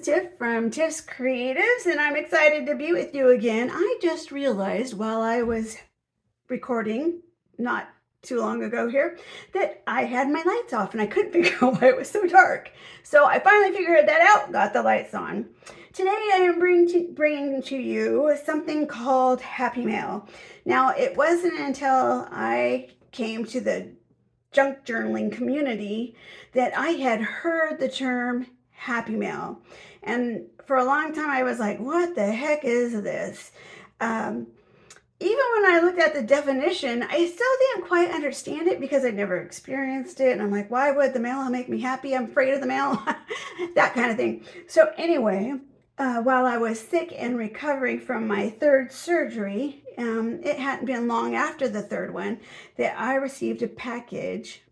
Tiff from Tiff's Creatives, and I'm excited to be with you again. I just realized while I was recording not too long ago here that I had my lights off and I couldn't figure out why it was so dark. So I finally figured that out, got the lights on. Today I am bringing to you something called Happy Mail. Now, it wasn't until I came to the junk journaling community that I had heard the term Happy Mail. And for a long time I was like, what the heck is this? Um, Even when I looked at the definition, I still didn't quite understand it because I'd never experienced it. And I'm like, why would the mail make me happy? I'm afraid of the mail, that kind of thing. So anyway, while I was sick and recovering from my third surgery, it hadn't been long after the third one that I received a package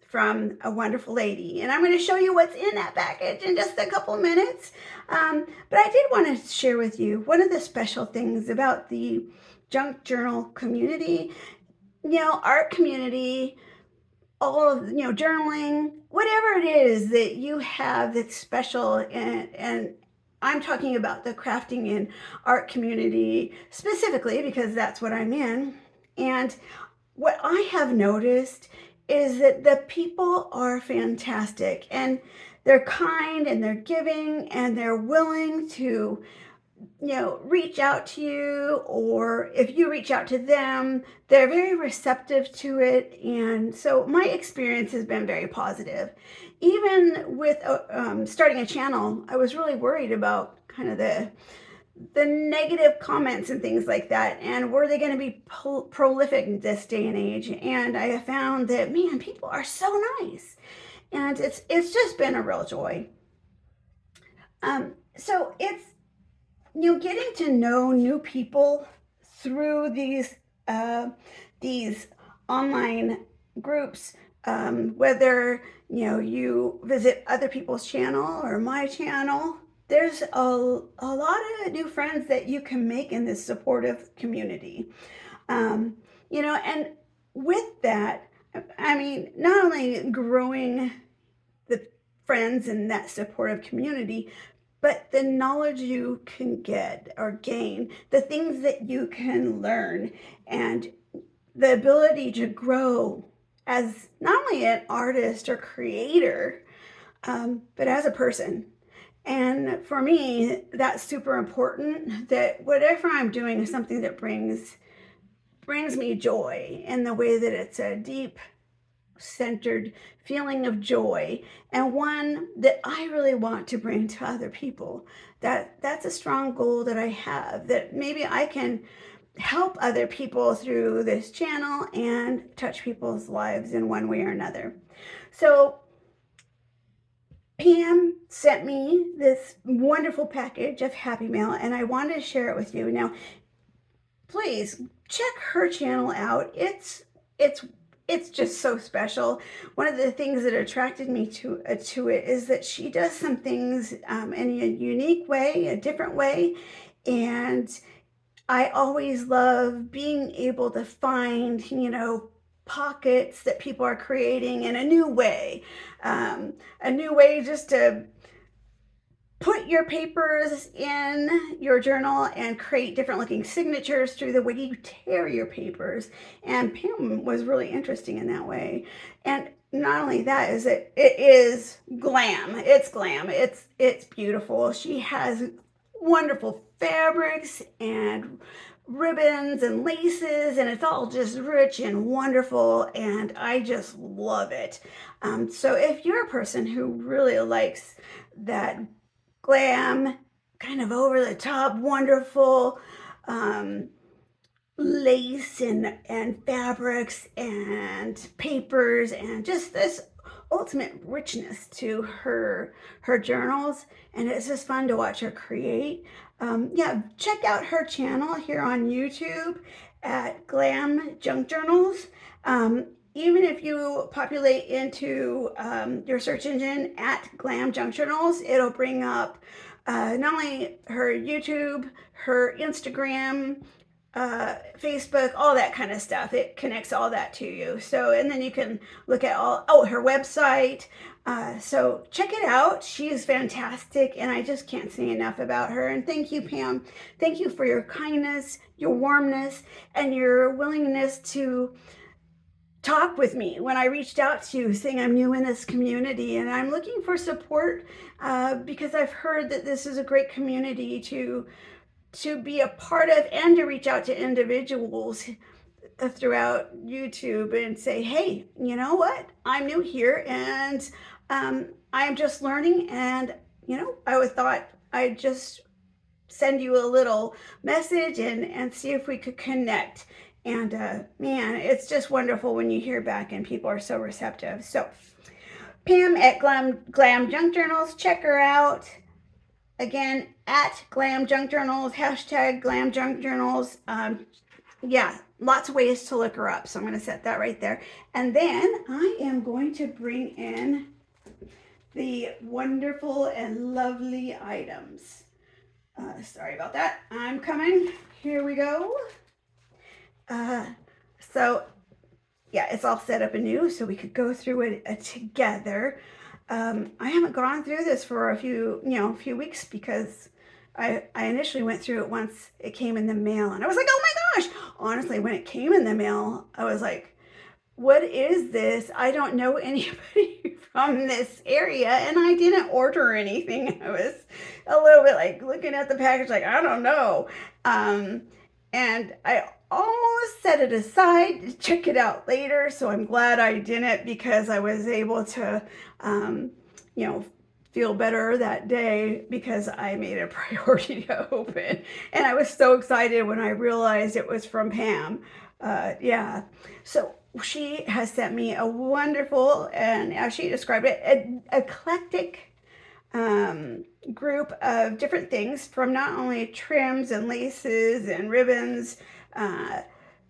from a wonderful lady. And I'm going to show you what's in that package in just a couple minutes. But I did want to share with you one of the special things about the junk journal community, art community, all of, journaling, whatever it is that you have that's special. And I'm talking about the crafting and art community specifically because that's what I'm in. And what I have noticed is that the people are fantastic and they're kind and they're giving and they're willing to reach out to you, or if you reach out to them, they're very receptive to it. And so my experience has been very positive. Even with starting a channel, I was really worried about kind of the negative comments and things like that, and were they going to be prolific in this day and age. And I have found that, man, people are so nice, and it's just been a real joy. So it's getting to know new people through these online groups, whether you visit other people's channel or my channel. There's a lot of new friends that you can make in this supportive community. And with that, I mean, not only growing the friends in that supportive community, but the knowledge you can get or gain, the things that you can learn, and the ability to grow as not only an artist or creator, but as a person. And for me, that's super important, that whatever I'm doing is something that brings me joy in the way that it's a deep centered feeling of joy, and one that I really want to bring to other people. That's a strong goal that I have, that maybe I can help other people through this channel and touch people's lives in one way or another. So Pam sent me this wonderful package of Happy Mail, and I wanted to share it with you. Now, please check her channel out. It's just so special. One of the things that attracted me to it is that she does some things in a unique way, a different way, and I always love being able to find, pockets that people are creating in a new way just to put your papers in your journal and create different looking signatures through the way you tear your papers. And Pam was really interesting in that way. And not only that, is it is glam. It's glam. It's beautiful. She has wonderful fabrics and ribbons and laces, and it's all just rich and wonderful, and I just love it. So if you're a person who really likes that glam, kind of over the top, wonderful lace and fabrics and papers, and just this ultimate richness to her journals, and it's just fun to watch her create. Check out her channel here on YouTube at Glam Junk Journals. Even if you populate into your search engine at Glam Junk Journals, it'll bring up not only her YouTube, her Instagram, Facebook, all that kind of stuff. It connects all that to you. So, and then you can look at her website. So check it out. She is fantastic, and I just can't say enough about her. And thank you, Pam. Thank you for your kindness, your warmness, and your willingness to talk with me when I reached out to you saying I'm new in this community and I'm looking for support because I've heard that this is a great community to be a part of and to reach out to individuals throughout YouTube and say, hey, you know what? I'm new here and I'm just learning. And, I would thought I'd just send you a little message and see if we could connect. And man, it's just wonderful when you hear back and people are so receptive. So, Pam at Glam Junk Journals, check her out. Again, at Glam Junk Journals, hashtag Glam Junk Journals. Yeah, lots of ways to look her up. So I'm going to set that right there. And then I am going to bring in the wonderful and lovely items. Sorry about that. I'm coming. Here we go. So yeah, it's all set up anew so we could go through it together. I haven't gone through this for a few weeks because I initially went through it once it came in the mail and I was like, oh my gosh. Honestly, when it came in the mail, I was like, what is this? I don't know anybody from this area and I didn't order anything. I was a little bit like looking at the package like, I don't know. And I almost set it aside to check it out later. So I'm glad I didn't because I was able to, you know, feel better that day because I made a priority to open. And I was so excited when I realized it was from Pam. Yeah. So she has sent me a wonderful, and as she described it, an eclectic group of different things from not only trims and laces and ribbons. Uh,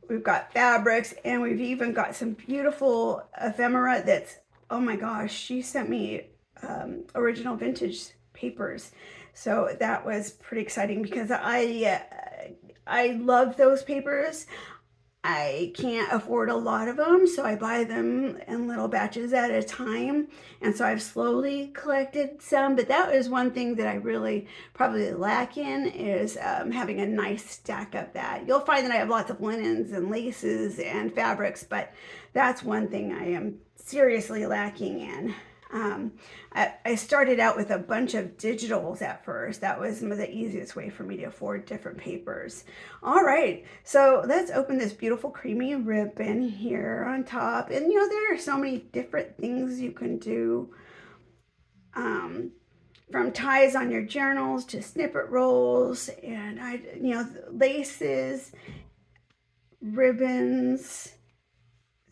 we've got fabrics and we've even got some beautiful ephemera that's, oh my gosh, she sent me original vintage papers. So that was pretty exciting because I love those papers. I can't afford a lot of them, so I buy them in little batches at a time. And so I've slowly collected some, but that is one thing that I really probably lack in is having a nice stack of that. You'll find that I have lots of linens and laces and fabrics, but that's one thing I am seriously lacking in. I started out with a bunch of digitals at first. That was the easiest way for me to afford different papers. All right, so let's open this beautiful creamy ribbon here on top. And there are so many different things you can do. From ties on your journals to snippet rolls and laces, ribbons.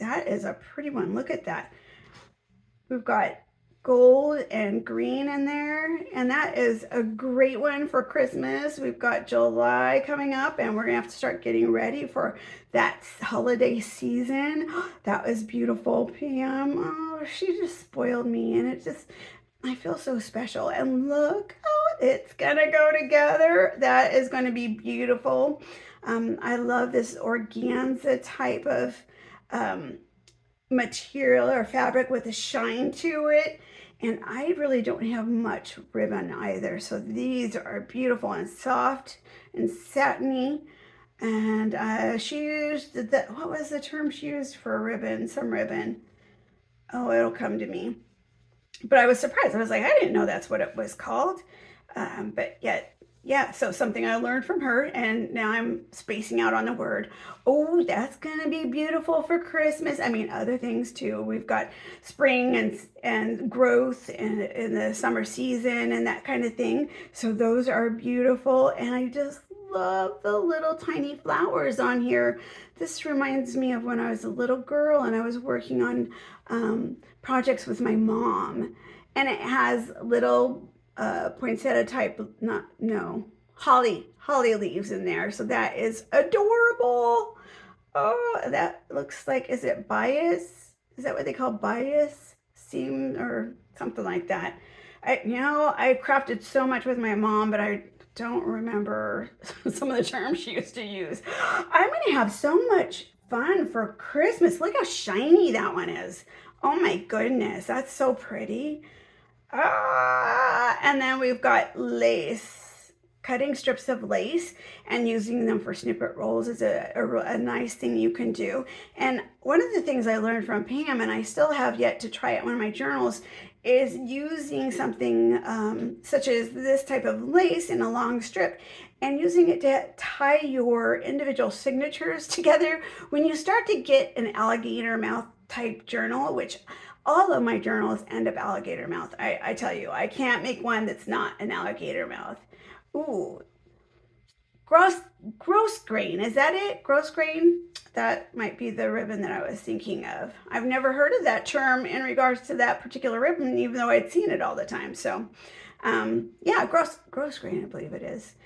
That is a pretty one. Look at that. We've got gold and green in there, and that is a great one for Christmas. We've got July coming up and we're gonna have to start getting ready for that holiday season. That was beautiful, Pam. Oh, she just spoiled me, and I feel so special. And look, oh, it's gonna go together. That is going to be beautiful. I love this organza type of material or fabric with a shine to it, and I really don't have much ribbon either, so these are beautiful and soft and satiny. And she used what was the term she used for a ribbon? Some ribbon. Oh, it'll come to me. But I was surprised. I was like, I didn't know that's what it was called. But yet, yeah, so something I learned from her, and now I'm spacing out on the word. Oh, that's gonna be beautiful for Christmas. I mean, other things too. We've got spring and growth in the summer season and that kind of thing. So those are beautiful, and I just love the little tiny flowers on here. This reminds me of when I was a little girl and I was working on projects with my mom, and it has little poinsettia type, holly leaves in there. So that is adorable. Oh, that looks like, is it bias? Is that what they call bias? Seam or something like that. I crafted so much with my mom, but I don't remember some of the terms she used to use. I'm gonna have so much fun for Christmas. Look how shiny that one is. Oh my goodness, that's so pretty. And then we've got lace. Cutting strips of lace and using them for snippet rolls is a nice thing you can do. And one of the things I learned from Pam, and I still have yet to try it in one of my journals, is using something such as this type of lace in a long strip and using it to tie your individual signatures together. When you start to get an alligator mouth type journal, which all of my journals end up alligator mouth. I tell you, I can't make one that's not an alligator mouth. Ooh, gross, gross grain. Is that it? Gross grain? That might be the ribbon that I was thinking of. I've never heard of that term in regards to that particular ribbon, even though I'd seen it all the time. So, yeah, gross grain, I believe it is.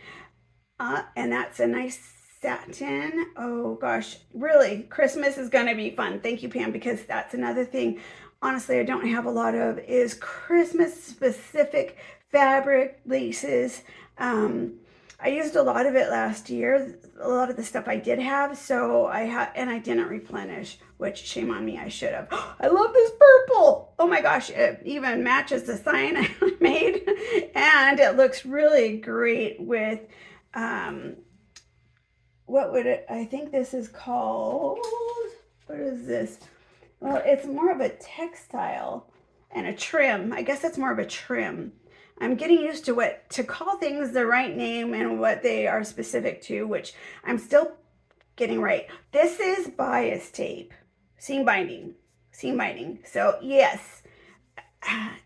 And that's a nice satin. Oh gosh, really, Christmas is gonna be fun. Thank you, Pam, because that's another thing. Honestly, I don't have a lot of is Christmas specific fabric laces. Um, I used a lot of it last year. A lot of the stuff I did have, so I had, and I didn't replenish, which shame on me, I should have. I love this purple. Oh my gosh, it even matches the sign I made, and it looks really great with what would it, I think this is called, what is this? Well, it's more of a textile and a trim. I guess it's more of a trim. I'm getting used to what to call things the right name and what they are specific to, which I'm still getting right. This is bias tape, seam binding, seam binding. So yes,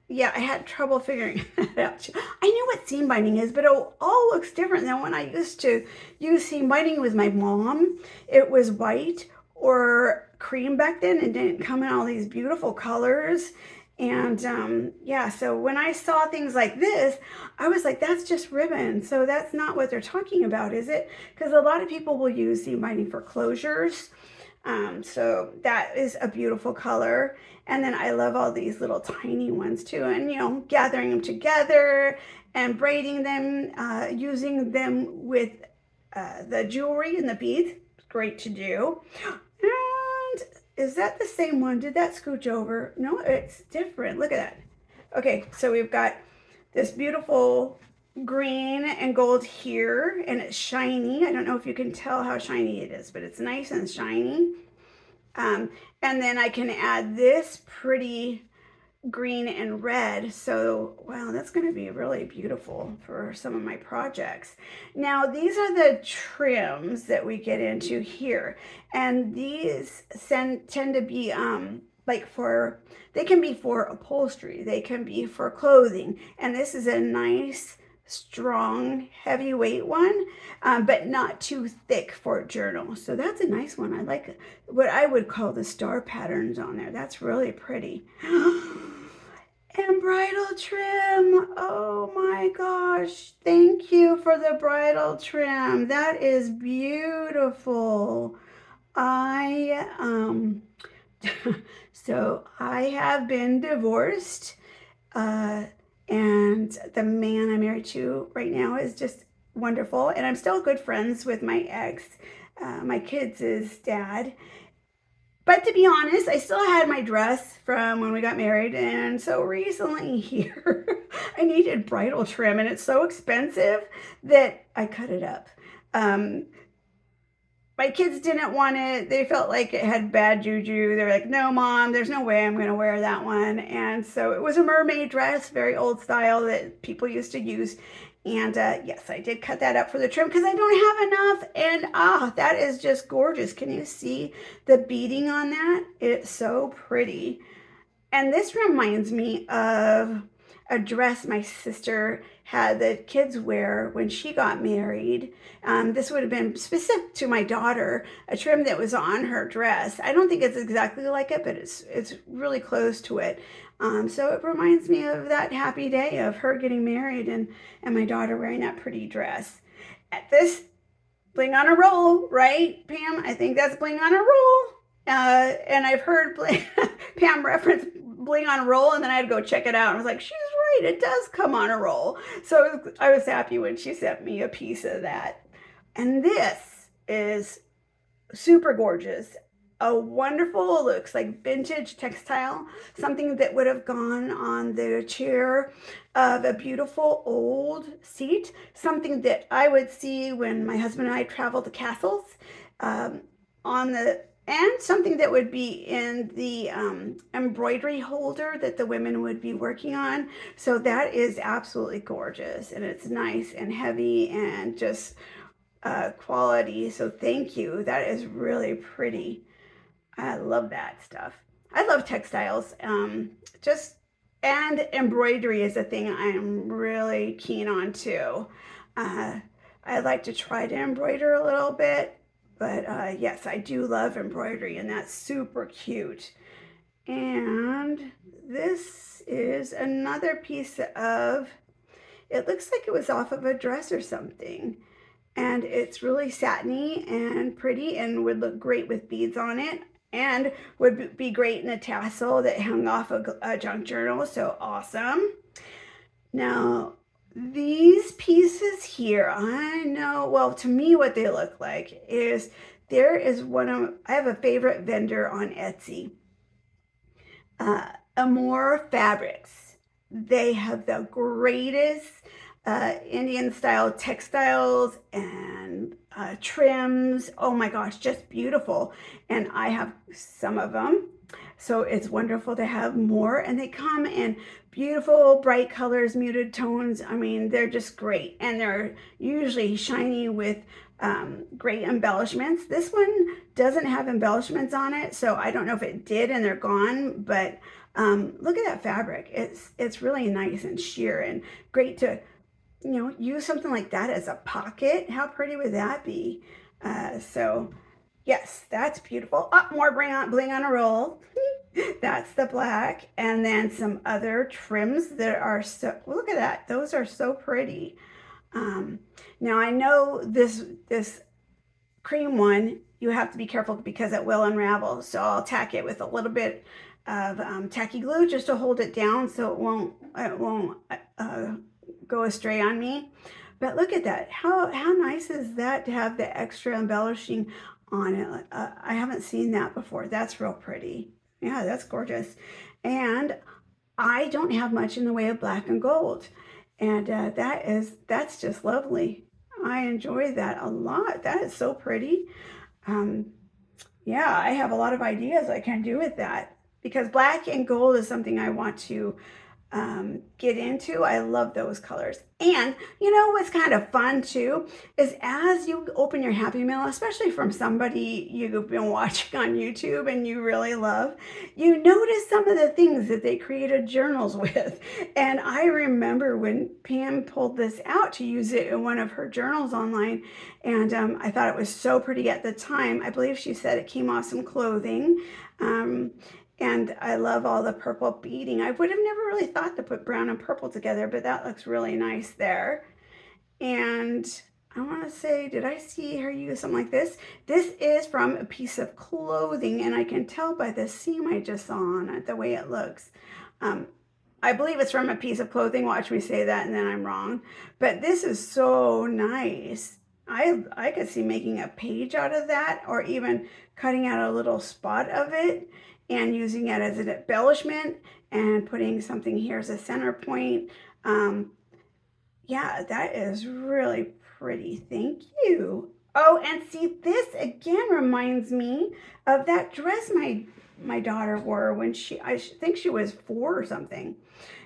yeah, I had trouble figuring that out. I knew what seam binding is, but it all looks different than when I used to use seam binding with my mom. It was white or cream back then and didn't come in all these beautiful colors. And yeah, so when I saw things like this, I was like, that's just ribbon. So that's not what they're talking about, is it? Because a lot of people will use seam binding for closures. So that is a beautiful color. And then I love all these little tiny ones too. And, you know, gathering them together and braiding them, using them with the jewelry and the beads. Great to do. And is that the same one? Did that scooch over? No, it's different. Look at that. Okay, so we've got this beautiful green and gold here, and it's shiny. I don't know if you can tell how shiny it is, but it's nice and shiny. And then I can add this pretty green and red. So, wow, that's going to be really beautiful for some of my projects. Now, these are the trims that we get into here. And these tend to be like they can be for upholstery, they can be for clothing. And this is a nice, strong, heavyweight one, but not too thick for a journal. So that's a nice one. I like what I would call the star patterns on there. That's really pretty. And bridal trim. Oh my gosh. Thank you for the bridal trim. That is beautiful. I so I have been divorced, and the man I'm married to right now is just wonderful, and I'm still good friends with my ex, my kids' dad. But to be honest, I still had my dress from when we got married, and so recently here, I needed bridal trim, and it's so expensive that I cut it up. Um, my kids didn't want it. They felt like it had bad juju. They were like, no, Mom, there's no way I'm going to wear that one. And so it was a mermaid dress, very old style that people used to use. And yes, I did cut that up for the trim because I don't have enough. And that is just gorgeous. Can you see the beading on that? It's so pretty. And this reminds me of a dress my sister had the kids wear when she got married. This would have been specific to my daughter, a trim that was on her dress. I don't think it's exactly like it, but it's really close to it. So it reminds me of that happy day of her getting married and my daughter wearing that pretty dress. At this bling on a roll, right, Pam? I think that's bling on a roll. And I've heard Pam reference bling on a roll, and then I had to go check it out. And I was like, she's right, it does come on a roll. So I was happy when she sent me a piece of that. And this is super gorgeous. a wonderful, looks like vintage textile, something that would have gone on the chair of a beautiful old seat, something that I would see when my husband and I traveled to castles, um, on the and something that would be in the embroidery holder that the women would be working on. So that is absolutely gorgeous, and it's nice and heavy and just quality. So thank you. That is really pretty. I love that stuff. I love textiles. Just and embroidery is a thing I'm really keen on too. Uh, I like to try to embroider a little bit, but yes, I do love embroidery, and that's super cute. And this is another piece of, it looks like it was off of a dress or something. And it's really satiny and pretty and would look great with beads on it, and would be great in a tassel that hung off a junk journal. So awesome. Now, these pieces here, I know, well, to me, what they look like is there is I have a favorite vendor on Etsy, uh, Amore Fabrics. They have the greatest Indian style textiles and trims. Oh my gosh, just beautiful. And I have some of them. So it's wonderful to have more. And they come in beautiful, bright colors, muted tones. I mean, they're just great. And they're usually shiny with great embellishments. This one doesn't have embellishments on it, so I don't know if it did and they're gone, but look at that fabric. It's really nice and sheer and great to, use something like that as a pocket. How pretty would that be? So yes, that's beautiful. Oh, more bling on a roll. That's the black, and then some other trims that are so, look at that. Those are so pretty. Um, Now I know this cream one, you have to be careful because it will unravel. So I'll tack it with a little bit of tacky glue just to hold it down so it won't go astray on me. But look at that. How nice is that to have the extra embellishing on it? I haven't seen that before. That's real pretty. Yeah, that's gorgeous. And I don't have much in the way of black and gold. And that's just lovely. I enjoy that a lot. That is so pretty. Um, yeah, I have a lot of ideas I can do with that because black and gold is something I want to get into. I love those colors. And you know what's kind of fun too is as you open your Happy Meal, especially from somebody you've been watching on YouTube and you really love, you notice some of the things that they created journals with. And I remember when Pam pulled this out to use it in one of her journals online, and I thought it was so pretty at the time. I believe she said it came off some clothing. Um, and I love all the purple beading. I would have never really thought to put brown and purple together, but that looks really nice there. And I want to say, did I see her use something like this? This is from a piece of clothing, and I can tell by the seam I just saw on it, the way it looks. I believe it's from a piece of clothing. Watch me say that, and then I'm wrong. But this is so nice. I could see making a page out of that, or even cutting out a little spot of it and using it as an embellishment and putting something here as a center point. Yeah, that is really pretty. Thank you. Oh, and see, this again reminds me of that dress my daughter wore when I think she was 4 or something.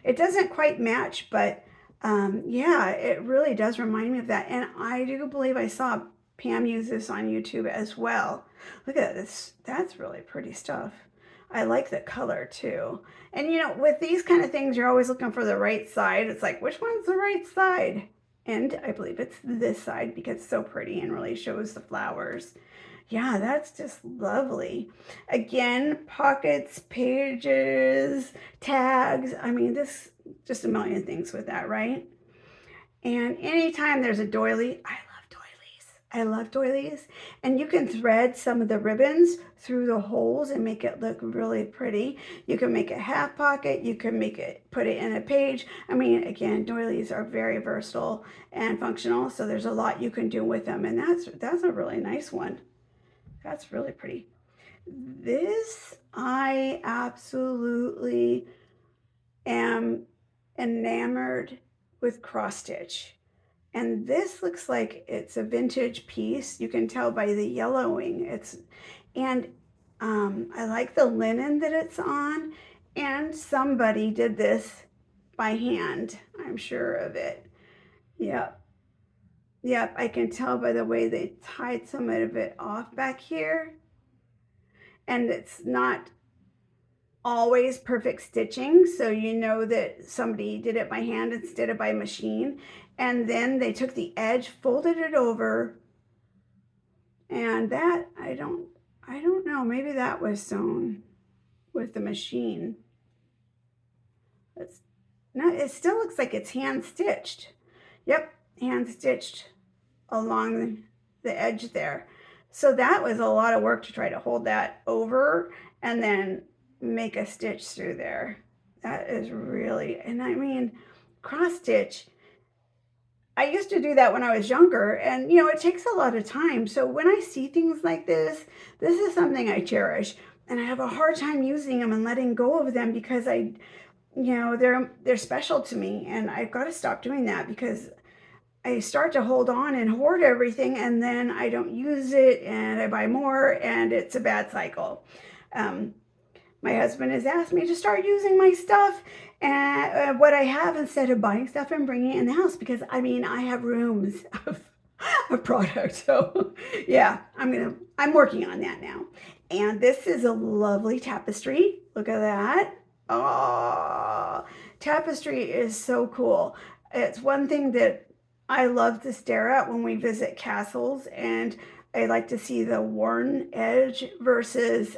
It doesn't quite match, but yeah, it really does remind me of that. And I do believe I saw Pam use this on YouTube as well. Look at this. That's really pretty stuff. I like the color too. And with these kind of things, you're always looking for the right side. It's like, which one's the right side? And I believe it's this side because it's so pretty and really shows the flowers. Yeah, that's just lovely. Again, pockets, pages, tags. I mean, this just a million things with that, right? And anytime there's a doily, I love doilies. I love doilies. And you can thread some of the ribbons through the holes and make it look really pretty. You can make a half pocket. You can put it in a page. I mean, again, doilies are very versatile and functional. So there's a lot you can do with them. And that's a really nice one. That's really pretty. This I absolutely am enamored with cross stitch. And this looks like it's a vintage piece. You can tell by the yellowing. And I like the linen that it's on. And somebody did this by hand. I'm sure of it. Yep. Yep. I can tell by the way they tied some of it off back here. And it's not always perfect stitching, so you know that somebody did it by hand instead of by machine. And then they took the edge, folded it over, and that I don't know, maybe that was sewn with the machine. It's no, it still looks like it's hand stitched. Yep, hand stitched along the edge there. So that was a lot of work to try to hold that over and then make a stitch through there. That is really, and I mean, cross stitch. I used to do that when I was younger, and it takes a lot of time. So when I see things like this is something I cherish, and I have a hard time using them and letting go of them because they're special to me, and I've got to stop doing that because I start to hold on and hoard everything, and then I don't use it, and I buy more, and it's a bad cycle. Um, my husband has asked me to start using my stuff and what I have instead of buying stuff and bringing it in the house because I have rooms of product. So yeah, I'm working on that now. And this is a lovely tapestry. Look at that. Oh, tapestry is so cool. It's one thing that I love to stare at when we visit castles, and I like to see the worn edge versus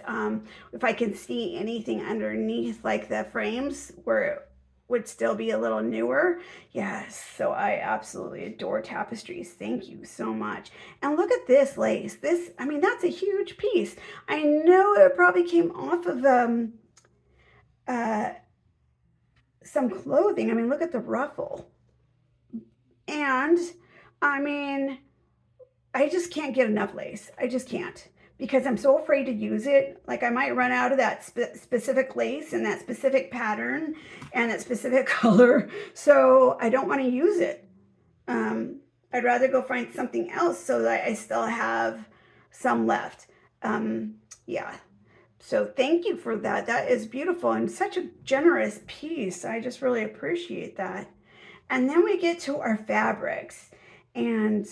if I can see anything underneath, like the frames where it would still be a little newer. Yes, so I absolutely adore tapestries. Thank you so much. And look at this lace. That's a huge piece. I know it probably came off of uh, some clothing. Look at the ruffle. And I mean, I just can't get enough lace. I just can't because I'm so afraid to use it. Like I might run out of that specific lace and that specific pattern and that specific color. So I don't want to use it. I'd rather go find something else so that I still have some left. Um, yeah. So thank you for that. That is beautiful and such a generous piece. I just really appreciate that. And then we get to our fabrics. And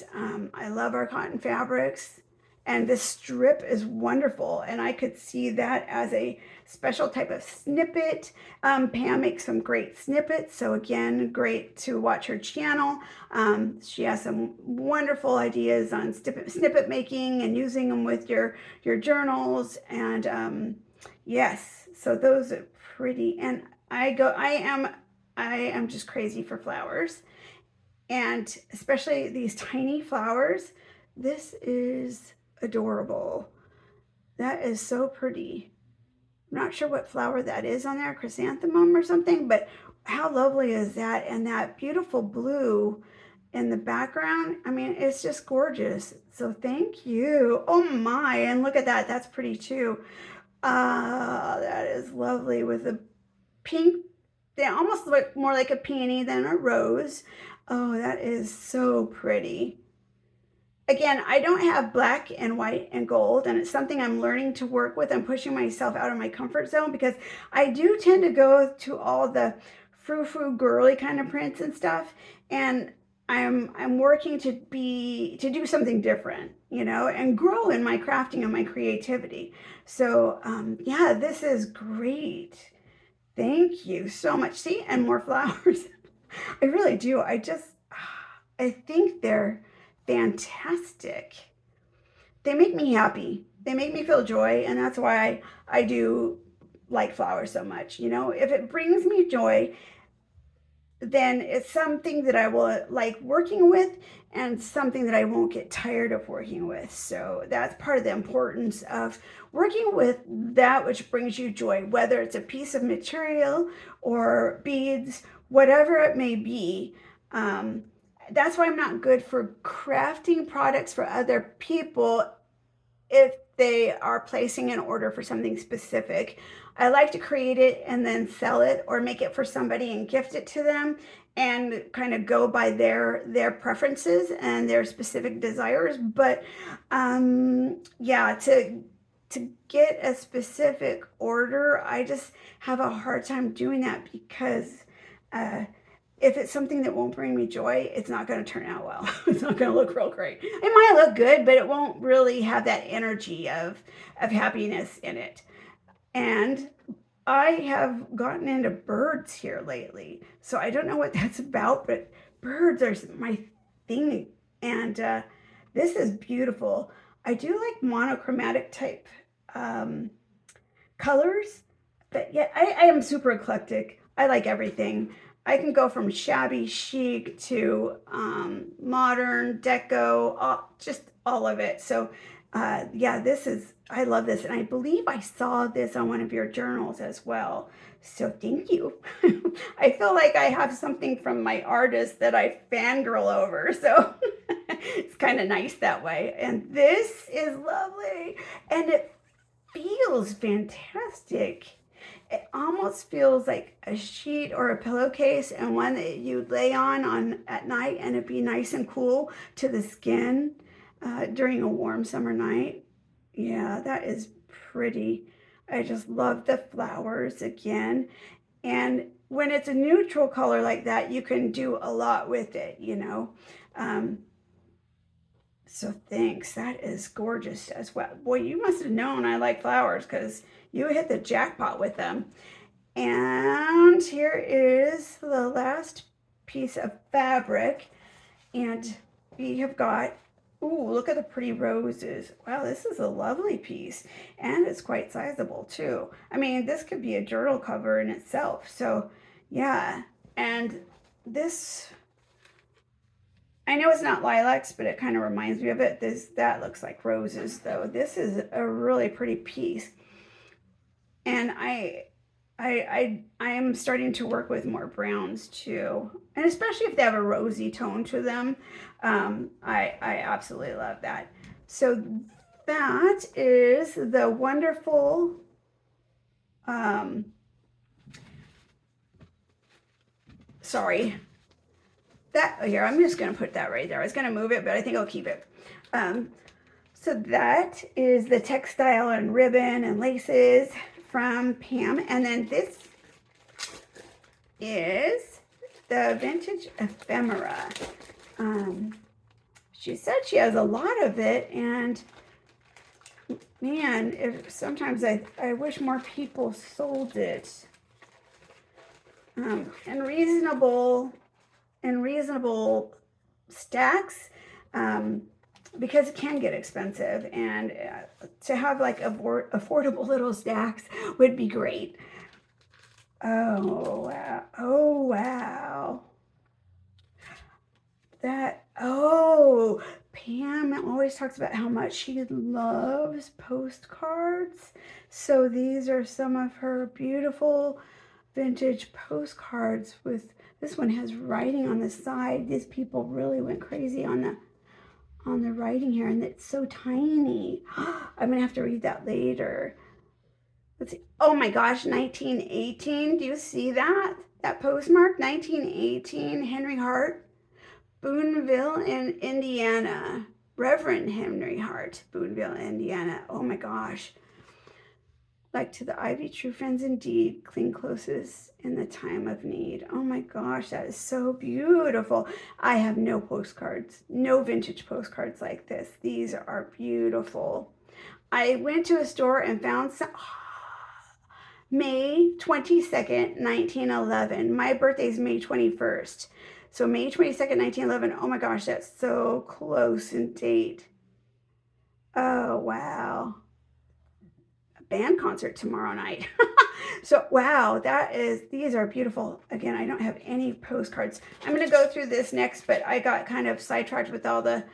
I love our cotton fabrics. And this strip is wonderful. And I could see that as a special type of snippet. Pam makes some great snippets. So again, great to watch her channel. She has some wonderful ideas on snippet making and using them with your journals. And yes, so those are pretty. And I am just crazy for flowers, and especially these tiny flowers. This is adorable. That is so pretty. I'm not sure what flower that is on there, chrysanthemum or something, but how lovely is that? And that beautiful blue in the background. It's just gorgeous. So thank you. Oh my, and look at that. That's pretty too. That is lovely with the pink. They almost look more like a peony than a rose. Oh, that is so pretty. Again, I don't have black and white and gold, and it's something I'm learning to work with. I'm pushing myself out of my comfort zone because I do tend to go to all the frou-frou girly kind of prints and stuff, and I'm working to do something different, and grow in my crafting and my creativity. So yeah, this is great. Thank you so much. See, and more flowers. I really do. I think they're fantastic. They make me happy. They make me feel joy, and that's why I do like flowers so much. If it brings me joy, then it's something that I will like working with and something that I won't get tired of working with. So that's part of the importance of working with that which brings you joy, whether it's a piece of material or beads, whatever it may be. That's why I'm not good for crafting products for other people if they are placing an order for something specific. I like to create it and then sell it or make it for somebody and gift it to them and kind of go by their preferences and their specific desires. But yeah, to get a specific order, I just have a hard time doing that because uh, if it's something that won't bring me joy, it's not going to turn out well. It's not going to look real great. It might look good, but it won't really have that energy of happiness in it. And I have gotten into birds here lately, so I don't know what that's about, but birds are my thing. And this is beautiful. I do like monochromatic type um, colors, but yeah, I am super eclectic. I like everything. I can go from shabby chic to modern deco, just all of it. So yeah, I love this. And I believe I saw this on one of your journals as well. So thank you. I feel like I have something from my artist that I fangirl over. So it's kind of nice that way. And this is lovely. And it feels fantastic. It almost feels like a sheet or a pillowcase and one that you'd lay on at night and it'd be nice and cool to the skin during a warm summer night. Yeah, that is pretty. I just love the flowers again. And when it's a neutral color like that, you can do a lot with it, you know. Um, so thanks. That is gorgeous as well. Boy, you must have known I like flowers because you hit the jackpot with them. And here is the last piece of fabric. And we have got, ooh, look at the pretty roses. Wow, this is a lovely piece. And it's quite sizable too. I mean, this could be a journal cover in itself. So yeah. And this, I know it's not lilacs, but it kind of reminds me of it. That looks like roses though. This is a really pretty piece. And I am starting to work with more browns too. And especially if they have a rosy tone to them. I absolutely love that. So that is the wonderful sorry, that here, I'm just going to put that right there. I was going to move it, but I think I'll keep it. So that is the textile and ribbon and laces from PAM. And then this is the vintage ephemera. She said she has a lot of it, and man, sometimes I wish more people sold it. And reasonable stacks, because it can get expensive, and to have like affordable little stacks would be great. Oh wow, oh wow, Pam always talks about how much she loves postcards. So these are some of her beautiful vintage postcards. With this one has writing on the side. These people really went crazy on the writing here, and it's so tiny. I'm gonna have to read that later. Let's see. Oh my gosh, 1918. Do you see that? That postmark, 1918, Henry Hart, Boonville in Indiana. Reverend Henry Hart, Boonville, Indiana. Oh my gosh. Like to the ivy, true friends indeed, cling closest in the time of need. Oh my gosh, that is so beautiful. I have no postcards, no vintage postcards like this. These are beautiful. I went to a store and found some. May 22nd, 1911. My birthday is May 21st. So May 22nd, 1911. Oh my gosh, that's so close in date. Oh, wow. Band concert tomorrow night. So wow, these are beautiful. Again, I don't have any postcards. I'm going to go through this next, but I got kind of sidetracked with all the,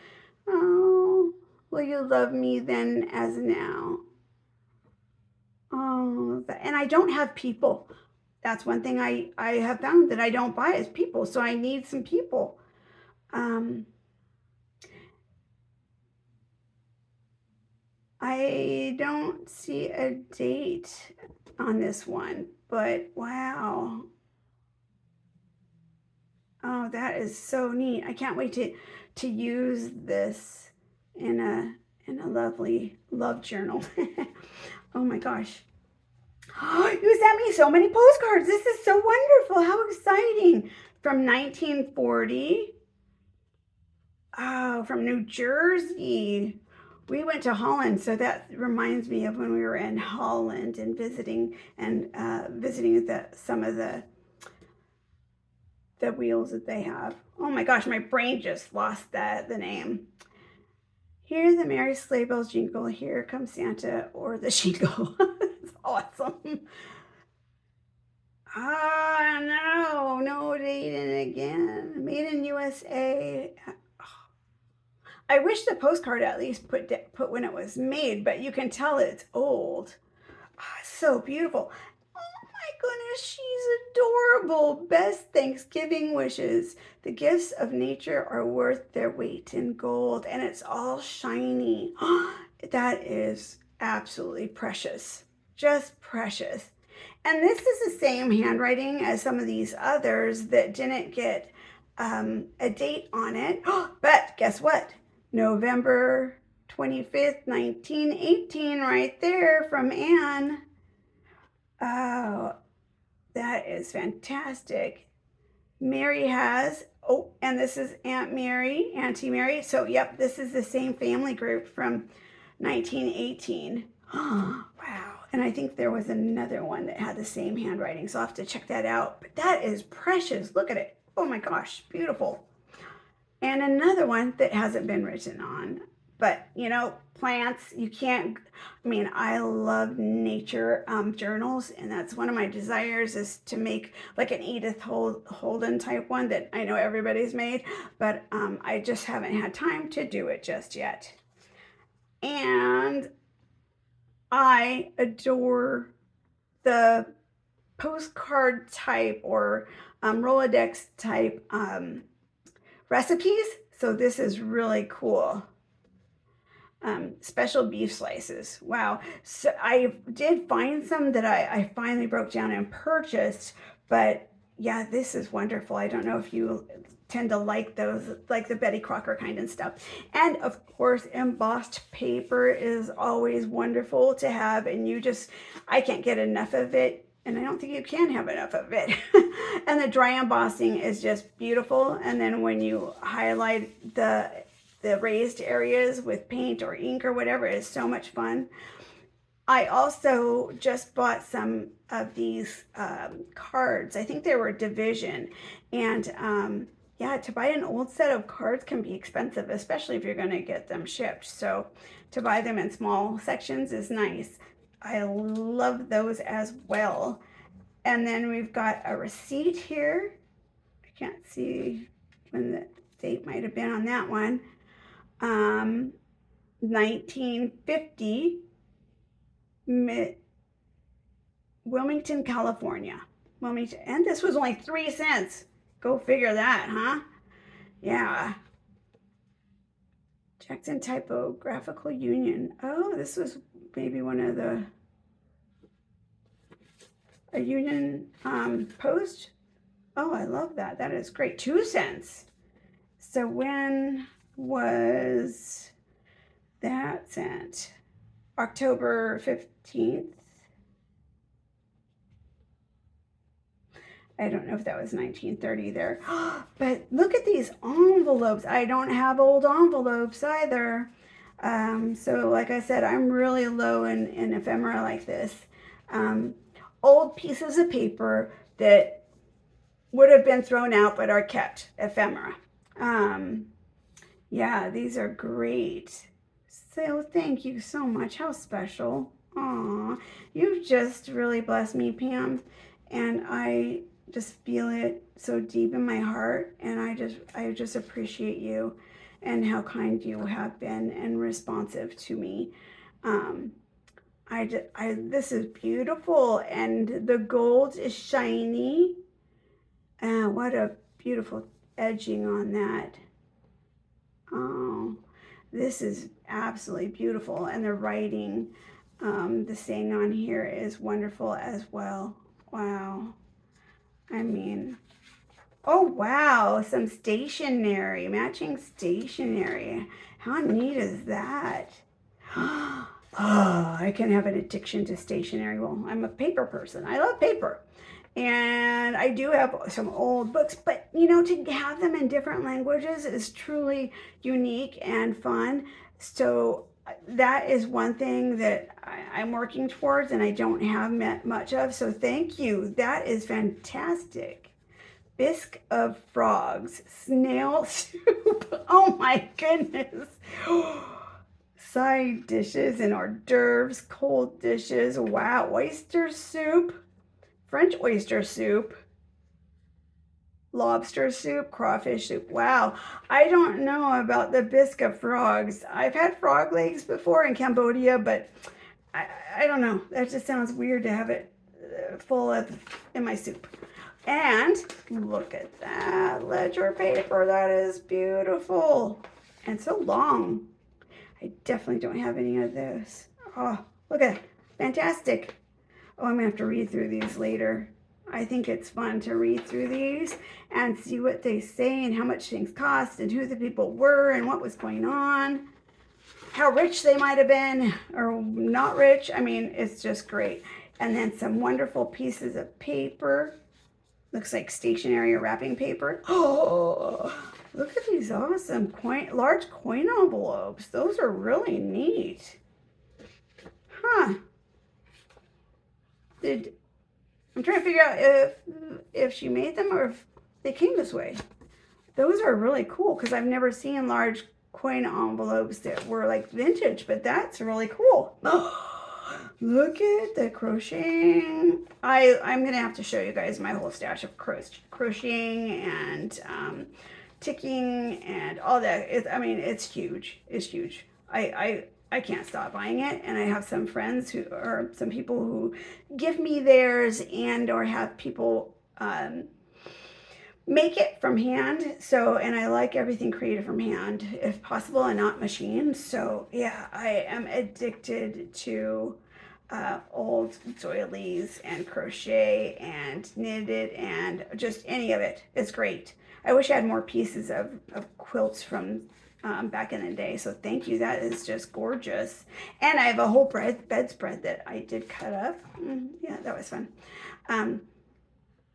oh, will you love me then as now? Oh, and I don't have people. That's one thing I have found that I don't buy is people. So I need some people. I don't see a date on this one, but wow. Oh, that is so neat. I can't wait to use this in a lovely love journal. Oh my gosh. You sent me so many postcards. This is so wonderful. How exciting. From 1940. Oh, from New Jersey. We went to Holland, so that reminds me of when we were in Holland and visiting some of the wheels that they have. Oh my gosh, my brain just lost the name. Here's the Mary Sleigh Bells jingle. Here comes Santa or the jingle. It's awesome. Ah, no, no dating again. Made in USA. I wish the postcard at least put when it was made, but you can tell it's old. Ah, so beautiful. Oh my goodness, she's adorable. Best Thanksgiving wishes. The gifts of nature are worth their weight in gold, and it's all shiny. That is absolutely precious. Just precious. And this is the same handwriting as some of these others that didn't get a date on it. But guess what? November 25th, 1918, right there from Anne. Oh, that is fantastic. Mary has, oh, and this is Auntie Mary. So, yep, this is the same family group from 1918. Wow. And I think there was another one that had the same handwriting, so I'll have to check that out. But that is precious. Look at it. Oh my gosh, beautiful. And another one that hasn't been written on. But, plants, you can't, I love nature journals, and that's one of my desires is to make like an Edith Holden type one that I know everybody's made, but I just haven't had time to do it just yet. And I adore the postcard type or Rolodex type recipes. So this is really cool. Special beef slices. Wow. So I did find some that I finally broke down and purchased, but yeah, this is wonderful. I don't know if you tend to like those, like the Betty Crocker kind and stuff. And of course, embossed paper is always wonderful to have, and I can't get enough of it. And I don't think you can have enough of it. And the dry embossing is just beautiful. And then when you highlight the raised areas with paint or ink or whatever, is so much fun. I also just bought some of these cards. I think they were division. And yeah, to buy an old set of cards can be expensive, especially if you're going to get them shipped. So to buy them in small sections is nice. I love those as well. And then we've got a receipt here. I can't see when the date might have been on that one. 1950, Wilmington, California. Wilmington, and this was only 3 cents. Go figure that, huh? Yeah. Jackson Typographical Union. Oh, this was maybe one of a union post. Oh, I love that. That is great. 2 cents. So when was that sent? October 15th. I don't know if that was 1930 there. But look at these envelopes. I don't have old envelopes either. So like I said, I'm really low in ephemera like this. Old pieces of paper that would have been thrown out but are kept, ephemera. Yeah, these are great. So thank you so much. How special. Aw, you've just really blessed me, Pam. And I just feel it so deep in my heart. And I just appreciate you and how kind you have been and responsive to me. This is beautiful, and the gold is shiny. What a beautiful edging on that. Oh, This is absolutely beautiful. And the writing, the saying on here is wonderful as well. Wow. I mean, oh wow, some stationery, matching stationery. How neat is that? Oh, I can have an addiction to stationery. Well, I'm a paper person. I love paper. And I do have some old books, but you know, to have them in different languages is truly unique and fun. So that is one thing that I'm working towards and I don't have much of. So thank you. That is fantastic. Bisque of frogs, snail soup. Oh my goodness. Side dishes and hors d'oeuvres, cold dishes. Wow, oyster soup, French oyster soup, lobster soup, crawfish soup. Wow, I don't know about the bisque of frogs. I've had frog legs before in Cambodia, but I don't know. That just sounds weird to have it full of in my soup. And look at that ledger paper. That is beautiful and so long. I definitely don't have any of those. Oh, look at it. Fantastic. Oh, I'm going to have to read through these later. I think it's fun to read through these and see what they say and how much things cost and who the people were and what was going on, how rich they might have been or not rich. I mean, it's just great. And then some wonderful pieces of paper. Looks like stationery or wrapping paper. Oh, look at these awesome large coin envelopes. Those are really neat. Huh. I'm trying to figure out if she made them or if they came this way. Those are really cool because I've never seen large coin envelopes that were like vintage, but that's really cool. Look at the crocheting. I'm gonna have to show you guys my whole stash of crocheting and ticking and all that. I mean, it's huge. It's huge. I can't stop buying it, and I have some friends who or some people who give me theirs and or have people make it from hand. So, and I like everything created from hand if possible and not machine. So yeah, I am addicted to old doilies and crochet and knitted and just any of it. It's great. I wish I had more pieces of quilts from back in the day. So thank you. That is just gorgeous. And I have a whole bedspread that I did cut up. Yeah, that was fun.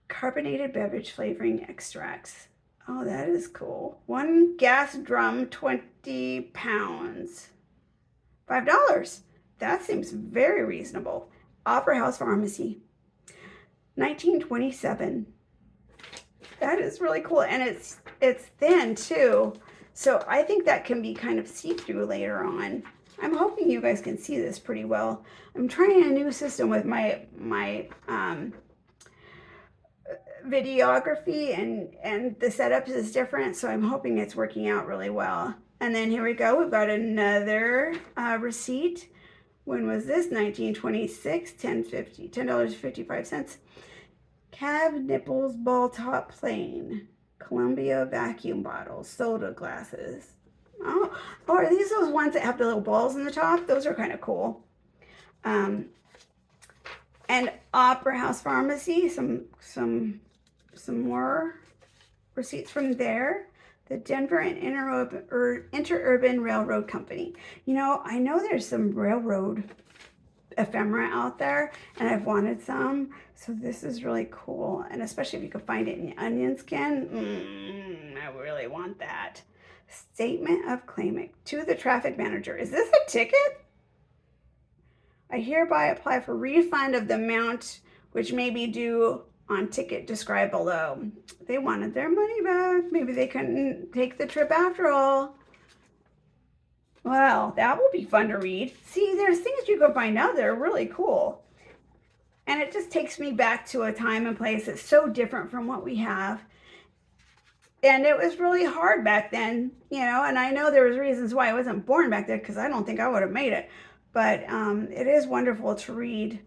Carbonated beverage flavoring extracts. Oh, that is cool. One gas drum, 20 pounds. $5. That seems very reasonable. Opera House Pharmacy, 1927. That is really cool, and it's thin too, so I think that can be kind of see-through later on. I'm hoping you guys can see this pretty well. I'm trying a new system with my videography, and the setup is different, so I'm hoping it's working out really well. And then here we go. We've got another receipt. When was this? 1926, $10.55. Cab nipples ball top plain. Columbia vacuum bottles, soda glasses. Oh, are these those ones that have the little balls in the top? Those are kind of cool. And Opera House Pharmacy, some more receipts from there. The Denver and Interurban Railroad Company. You know, I know there's some railroad ephemera out there, and I've wanted some. So this is really cool, and especially if you could find it in onion skin. I really want that. Statement of claimant to the traffic manager. Is this a ticket? I hereby apply for refund of the amount which may be due on ticket described below. They wanted their money back. Maybe they couldn't take the trip after all. Well, that will be fun to read. See, there's things you can find out that are really cool. And it just takes me back to a time and place that's so different from what we have. And it was really hard back then, you know, and I know there was reasons why I wasn't born back then because I don't think I would have made it. But it is wonderful to read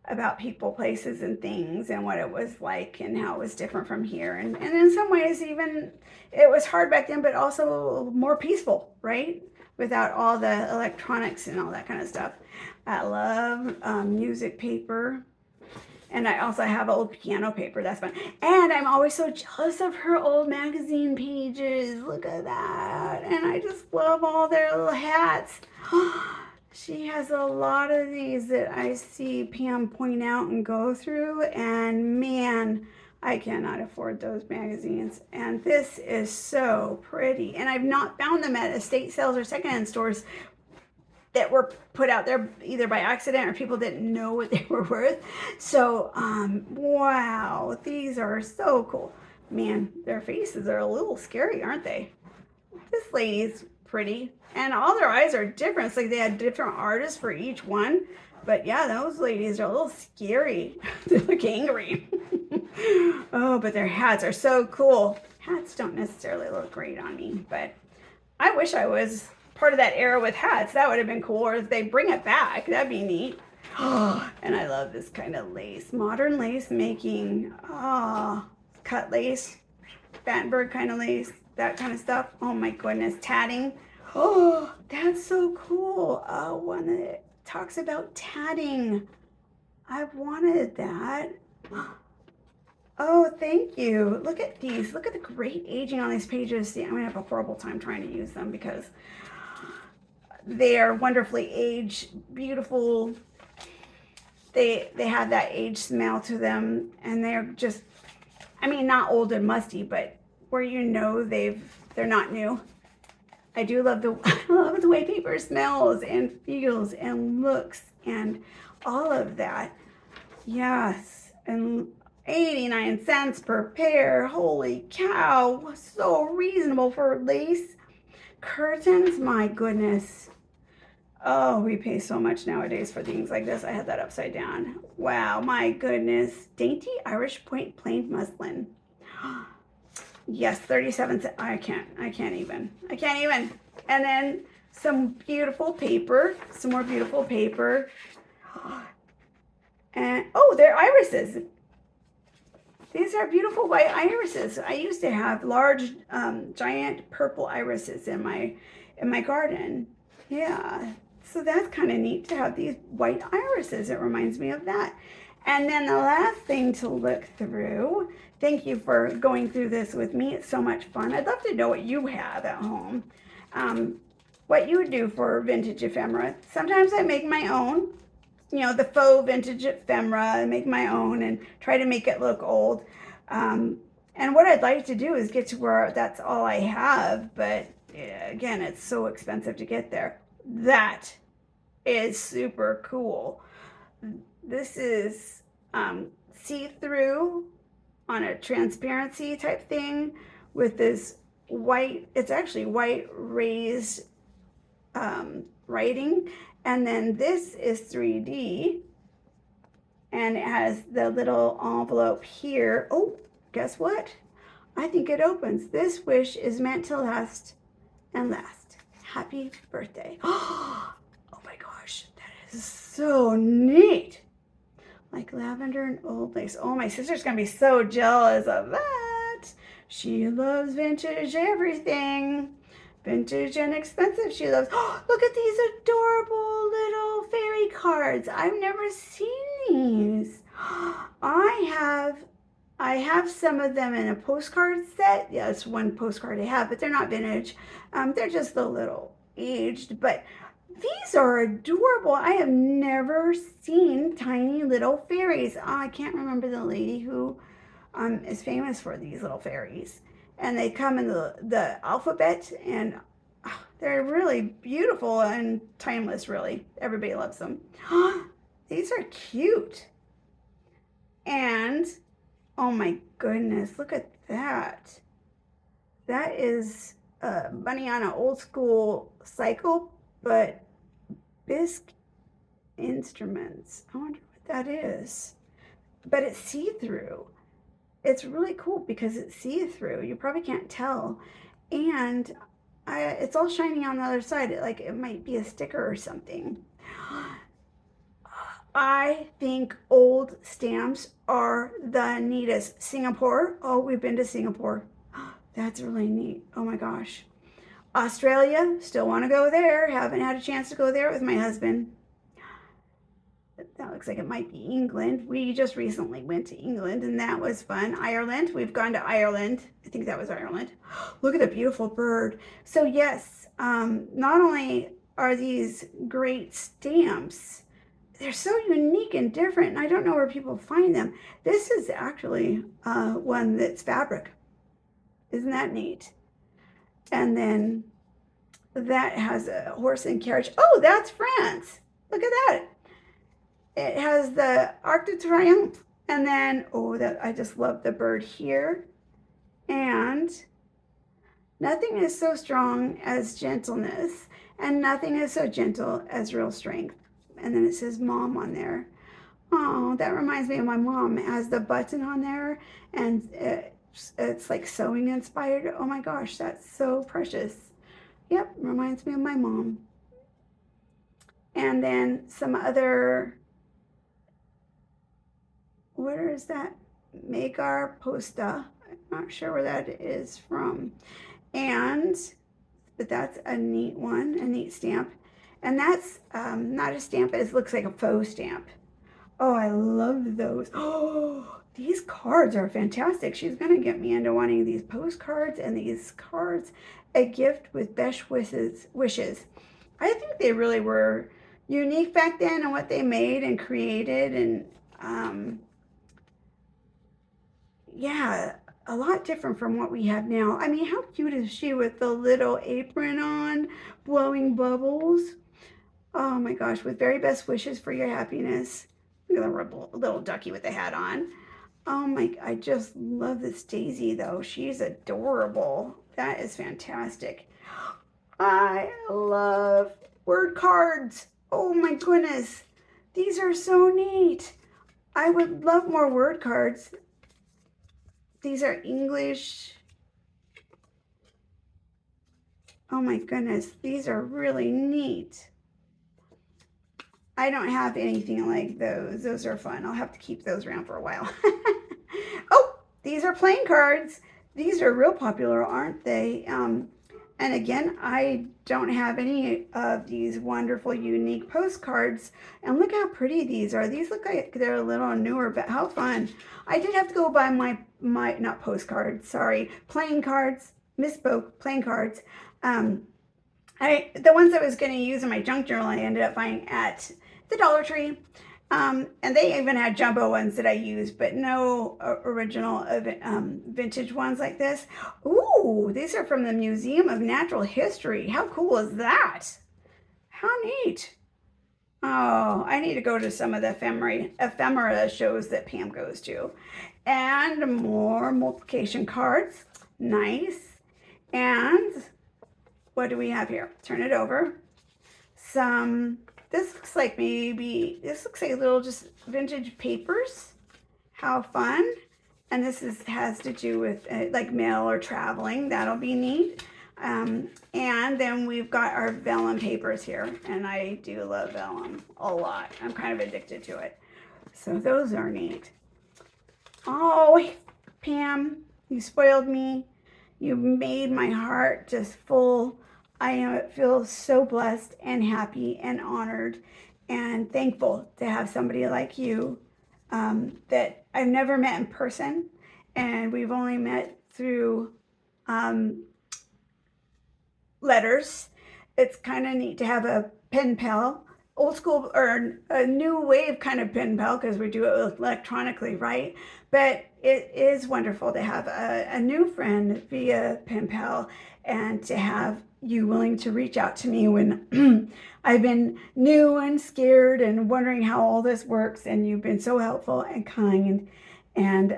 about people, places, and things and what it was like and how it was different from here. And in some ways, even it was hard back then, but also more peaceful, right? without all the electronics and all that kind of stuff. I love music paper. And I also have old piano paper. That's fun. And I'm always so jealous of her old magazine pages. Look at that. And I just love all their little hats. She has a lot of these that I see Pam point out and go through. And man, I cannot afford those magazines. And this is so pretty. And I've not found them at estate sales or secondhand stores that were put out there either by accident or people didn't know what they were worth. So, wow, these are so cool. Man, their faces are a little scary, aren't they? This lady's pretty, and all their eyes are different. It's like they had different artists for each one. But yeah, those ladies are a little scary. They look angry. Oh, but their hats are so cool. Hats don't necessarily look great on me, but I wish I was part of that era with hats. That would have been cool. Or if they bring it back, that'd be neat. And I love this kind of lace. Modern lace making. Cut lace. Battenberg kind of lace. That kind of stuff. Oh my goodness. Tatting. Oh, that's so cool. One that talks about tatting. I wanted that. Oh, thank you. Look at these. Look at the great aging on these pages. See, I'm going to have a horrible time trying to use them because they are wonderfully aged, beautiful. They have that age smell to them, and they're just, I mean, not old and musty, but where you know they're not new. I do love love the way paper smells and feels and looks and all of that. Yes, and 89 cents per pair. Holy cow, so reasonable for lace. Curtains, my goodness. Oh, we pay so much nowadays for things like this. I had that upside down. Wow, my goodness. Dainty Irish point plain muslin. Yes, 37 cents. I can't even. And then some beautiful paper, some more beautiful paper. And oh, they're irises. These are beautiful white irises. I used to have large, giant purple irises in my garden. Yeah, so that's kind of neat to have these white irises. It reminds me of that. And then the last thing to look through. Thank you for going through this with me. It's so much fun. I'd love to know what you have at home. What you would do for vintage ephemera. Sometimes I make my own. You know, the faux vintage ephemera. I make my own and try to make it look old. And what I'd like to do is get to where that's all I have. But yeah, again, it's so expensive to get there. That is super cool. This is see-through on a transparency type thing with this white, it's actually white raised writing. And then this is 3D, and it has the little envelope here. Oh, guess what? I think it opens. This wish is meant to last and last. Happy birthday. Oh my gosh, that is so neat. Like lavender and old lace. Oh, my sister's gonna be so jealous of that. She loves vintage everything. Vintage and expensive she loves. Oh, look at these adorable little fairy cards. I've never seen these. I have some of them in a postcard set. Yeah, it's one postcard I have, but they're not vintage. They're just a little aged, but these are adorable. I have never seen tiny little fairies. Oh, I can't remember the lady who is famous for these little fairies. And they come in the alphabet, and they're really beautiful and timeless, really. Everybody loves them. These are cute. And, oh my goodness, look at that. That is money on an old school cycle, but bisque instruments. I wonder what that is. But it's see-through. It's really cool because it's see-through. You probably can't tell. And it's all shiny on the other side. It might be a sticker or something. I think old stamps are the neatest. Singapore. Oh, we've been to Singapore. That's really neat. Oh my gosh. Australia, still want to go there. Haven't had a chance to go there with my husband. That looks like it might be England. We just recently went to England and that was fun. Ireland, we've gone to Ireland. I think that was Ireland. Look at the beautiful bird. So yes, not only are these great stamps, they're so unique and different, and I don't know where people find them. This is actually one that's fabric. Isn't that neat? And then that has a horse and carriage. Oh, that's France. Look at that. It has the Arc de Triomphe. And then, oh, that I just love the bird here. And nothing is so strong as gentleness, and nothing is so gentle as real strength. And then it says mom on there. Oh, that reminds me of my mom. It has the button on there, and it's like sewing inspired. Oh my gosh, that's so precious. Yep, reminds me of my mom. And then some other, where is that? Magar Posta. I'm not sure where that is from. And, but that's a neat one, a neat stamp. And that's not a stamp, it looks like a faux stamp. Oh, I love those. Oh, these cards are fantastic. She's going to get me into wanting these postcards and these cards. A gift with best wishes. I think they really were unique back then and what they made and created. And yeah, a lot different from what we have now. I mean, how cute is she with the little apron on, blowing bubbles? Oh my gosh, with very best wishes for your happiness. Look at the little ducky with the hat on. Oh my, I just love this Daisy though. She's adorable. That is fantastic. I love word cards. Oh my goodness. These are so neat. I would love more word cards. These are English. Oh my goodness. These are really neat. I don't have anything like those. Those are fun. I'll have to keep those around for a while. Oh, these are playing cards. These are real popular, aren't they? And again, I don't have any of these wonderful, unique postcards. And look how pretty these are. These look like they're a little newer, but how fun. I did have to go buy my not postcards, sorry, playing cards. Misspoke, playing cards. The ones I was going to use in my junk journal, I ended up buying at the Dollar Tree. And they even had jumbo ones that I used, but no original vintage ones like this. Ooh, these are from the Museum of Natural History. How cool is that? How neat. Oh, I need to go to some of the ephemera shows that Pam goes to. And more multiplication cards. Nice. And what do we have here? Turn it over. This looks like this looks like little just vintage papers. How fun. And this has to do with like mail or traveling. That'll be neat. And then we've got our vellum papers here. And I do love vellum a lot. I'm kind of addicted to it. So those are neat. Oh, Pam, you spoiled me. You made my heart just full. I feel so blessed and happy and honored and thankful to have somebody like you that I've never met in person, and we've only met through letters. It's kind of neat to have a pen pal, old school or a new wave kind of pen pal because we do it electronically, right? But it is wonderful to have a new friend via pen pal and to have you willing to reach out to me when I've been new and scared and wondering how all this works, and you've been so helpful and kind, and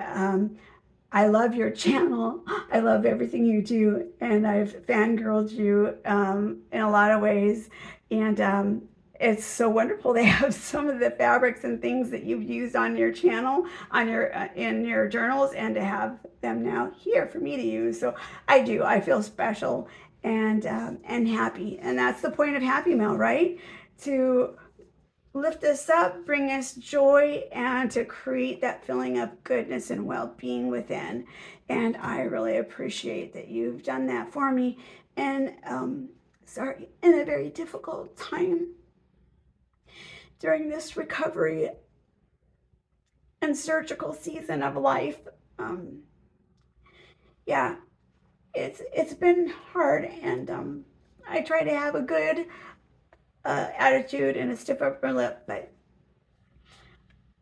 I love your channel. I love everything you do, and I've fangirled you in a lot of ways, and it's so wonderful to have some of the fabrics and things that you've used on your channel, on your in your journals, and to have them now here for me to use. So I feel special and happy, and that's the point of Happy Mail, right? To lift us up, bring us joy, and to create that feeling of goodness and well-being within. And I really appreciate that you've done that for me. And sorry, in a very difficult time during this recovery and surgical season of life. Um, yeah, it's been hard, and I try to have a good attitude and a stiff upper lip, but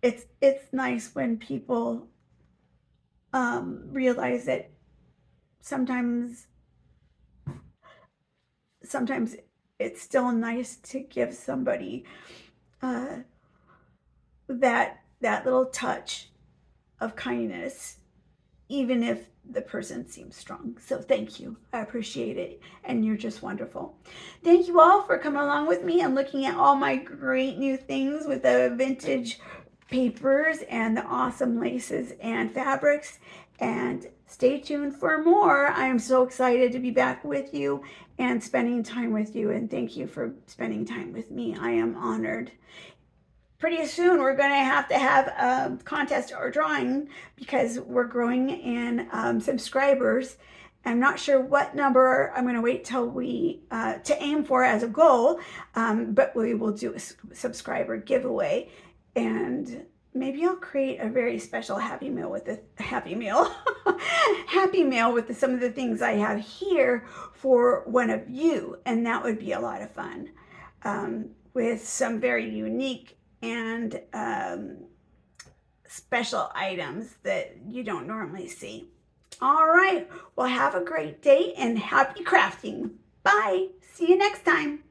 it's nice when people realize that sometimes sometimes it's still nice to give somebody uh, that little touch of kindness, even if the person seems strong. So thank you. I appreciate it. And you're just wonderful. Thank you all for coming along with me and looking at all my great new things with the vintage papers and the awesome laces and fabrics. And stay tuned for more. I am so excited to be back with you and spending time with you. And thank you for spending time with me. I am honored. Pretty soon we're going to have a contest or drawing because we're growing in subscribers. I'm not sure what number. I'm going to wait till we to aim for as a goal, but we will do a subscriber giveaway, and maybe I'll create a very special happy meal with the happy meal happy meal with some of the things I have here for one of you, and that would be a lot of fun, with some very unique and special items that you don't normally see. All right, well, have a great day and happy crafting. Bye. See you next time.